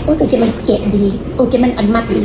อ้แต่จะมันเจ็บดีโอ้จะมันอันมัดดี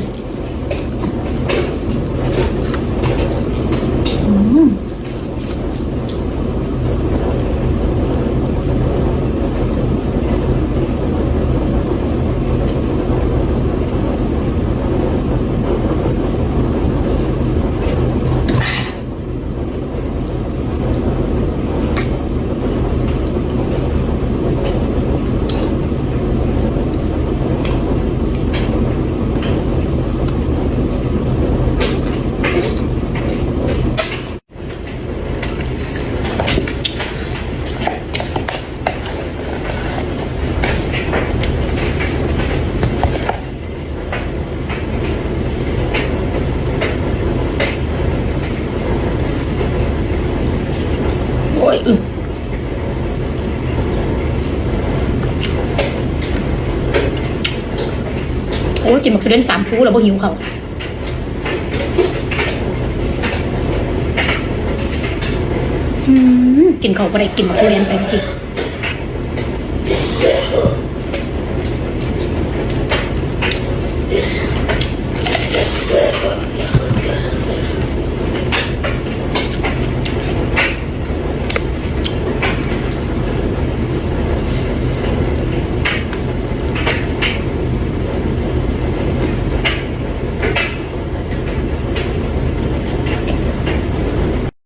โอ้ยโอ้ยกินมาคือเล่น3 คู่แล้วบ่หิวเขากินเขาไปได้กินมาทุเรียนไปเมื่อกี้